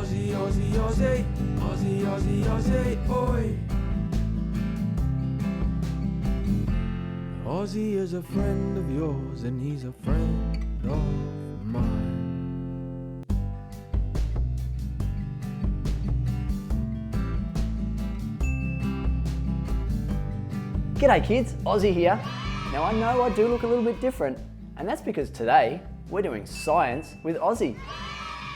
Aussie, Aussie, Aussie, Aussie, Aussie, Aussie, oi. Aussie is a friend of yours and he's a friend of mine. G'day kids, Ozzie here. Now I know I do look a little bit different, and that's because today we're doing science with Ozzie.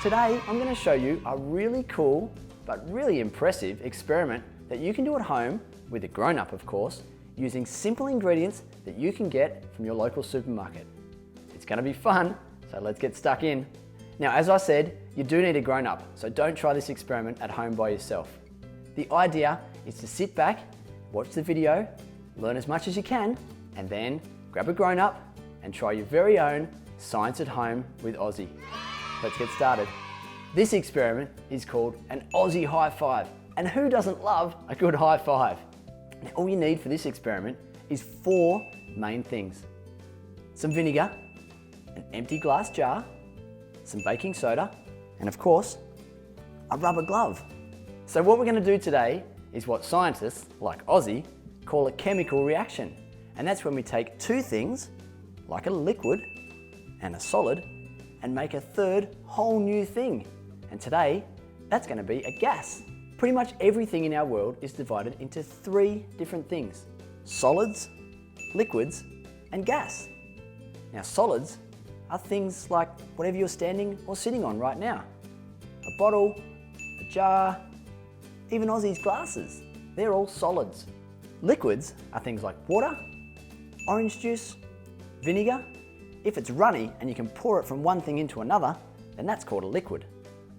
Today I'm going to show you a really cool but really impressive experiment that you can do at home with a grown-up, of course, using simple ingredients that you can get from your local supermarket. It's going to be fun, so let's get stuck in. Now, as I said, you do need a grown-up, so don't try this experiment at home by yourself. The idea is to sit back, watch the video, learn as much as you can, and then grab a grown-up and try your very own science at home with Ozzie. Let's get started. This experiment is called an Ozzie High Five, and who doesn't love a good high five? Now, all you need for this experiment is 4 main things. Some vinegar, an empty glass jar, some baking soda, and of course, a rubber glove. So what we're going to do today is what scientists, like Ozzie, call a chemical reaction. And that's when we take 2 things, like a liquid and a solid, and make a third whole new thing. And today, that's going to be a gas. Pretty much everything in our world is divided into 3 different things: solids, liquids, and gas. Now, solids are things like whatever you're standing or sitting on right now. A bottle, a jar, even Ozzie's glasses. They're all solids. Liquids are things like water, orange juice, vinegar. If it's runny and you can pour it from one thing into another, then that's called a liquid.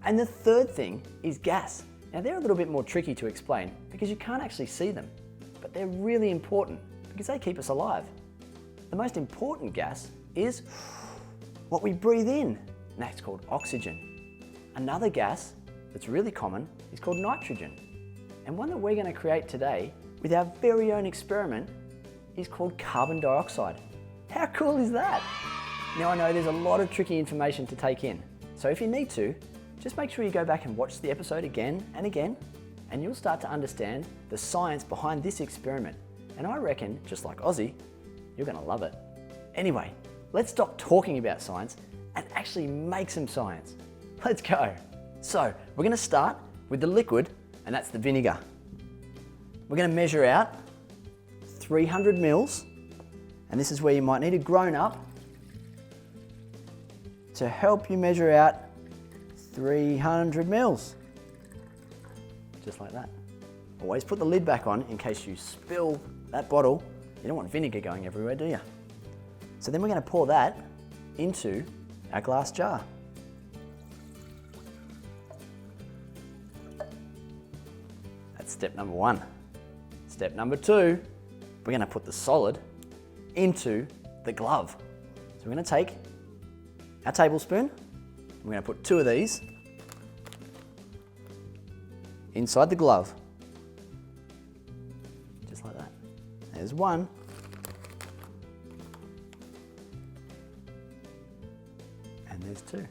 And the third thing is gas. Now, they're a little bit more tricky to explain because you can't actually see them, but they're really important because they keep us alive. The most important gas is what we breathe in, and that's called oxygen. Another gas that's really common is called nitrogen. And one that we're going to create today with our very own experiment is called carbon dioxide. How cool is that? Now, I know there's a lot of tricky information to take in, so if you need to, just make sure you go back and watch the episode again and again, and you'll start to understand the science behind this experiment. And I reckon, just like Ozzie, you're going to love it. Anyway, let's stop talking about science and actually make some science. Let's go. So, we're going to start with the liquid, and that's the vinegar. We're going to measure out 300 mils, and this is where you might need a grown-up to help you measure out 300 mils. Just like that. Always put the lid back on in case you spill that bottle. You don't want vinegar going everywhere, do you? So then we're going to pour that into our glass jar. That's step number 1. Step number 2, we're going to put the solid into the glove. So we're going to take our tablespoon, we're going to put 2 of these inside the glove. Just like that. There's 1. And there's 2.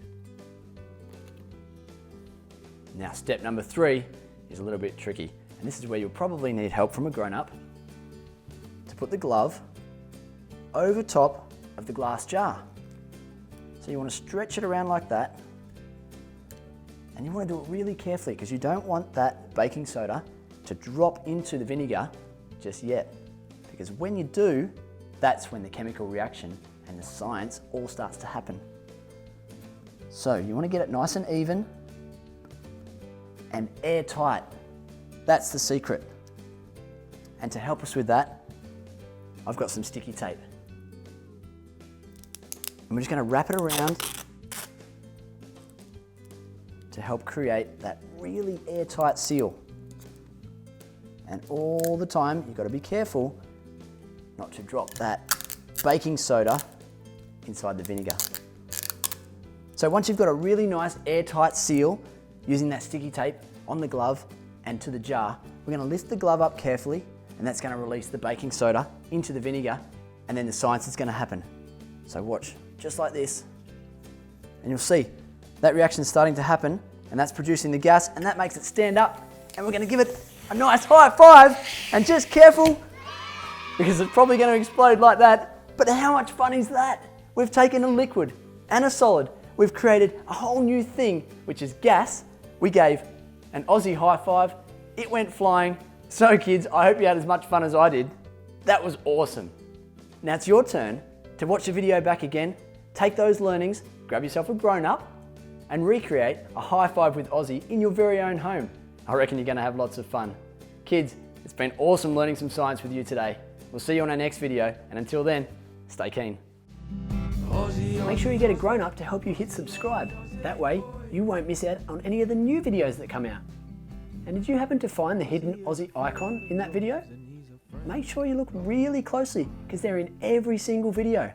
Now, step number 3 is a little bit tricky. And this is where you'll probably need help from a grown-up to put the glove over top of the glass jar. So you want to stretch it around like that, and you want to do it really carefully because you don't want that baking soda to drop into the vinegar just yet. Because when you do, that's when the chemical reaction and the science all starts to happen. So you want to get it nice and even and airtight. That's the secret. And to help us with that, I've got some sticky tape. And we're just going to wrap it around to help create that really airtight seal. And all the time, you've got to be careful not to drop that baking soda inside the vinegar. So once you've got a really nice airtight seal using that sticky tape on the glove and to the jar, we're going to lift the glove up carefully, and that's going to release the baking soda into the vinegar, and then the science is going to happen. So watch, just like this, and you'll see that reaction is starting to happen, and that's producing the gas, and that makes it stand up. And we're going to give it a nice high five, and just careful, because it's probably going to explode like that. But how much fun is that? We've taken a liquid and a solid. We've created a whole new thing, which is gas. We gave an Aussie high five. It went flying. So kids, I hope you had as much fun as I did. That was awesome. Now it's your turn to watch the video back again, take those learnings, grab yourself a grown-up, and recreate a high five with Aussie in your very own home. I reckon you're going to have lots of fun. Kids, it's been awesome learning some science with you today. We'll see you on our next video, and until then, stay keen. Make sure you get a grown-up to help you hit subscribe. That way, you won't miss out on any of the new videos that come out. And did you happen to find the hidden Aussie icon in that video? Make sure you look really closely, because they're in every single video.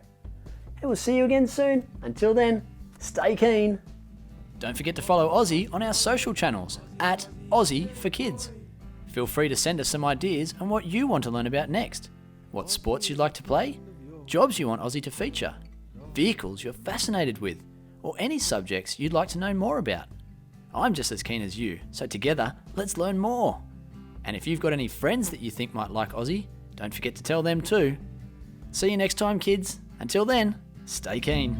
And we'll see you again soon. Until then, stay keen. Don't forget to follow Aussie on our social channels at Aussie for Kids. Feel free to send us some ideas on what you want to learn about next. What sports you'd like to play, jobs you want Aussie to feature, vehicles you're fascinated with, or any subjects you'd like to know more about. I'm just as keen as you, so together, let's learn more. And if you've got any friends that you think might like Aussie, don't forget to tell them too. See you next time, kids. Until then, stay keen.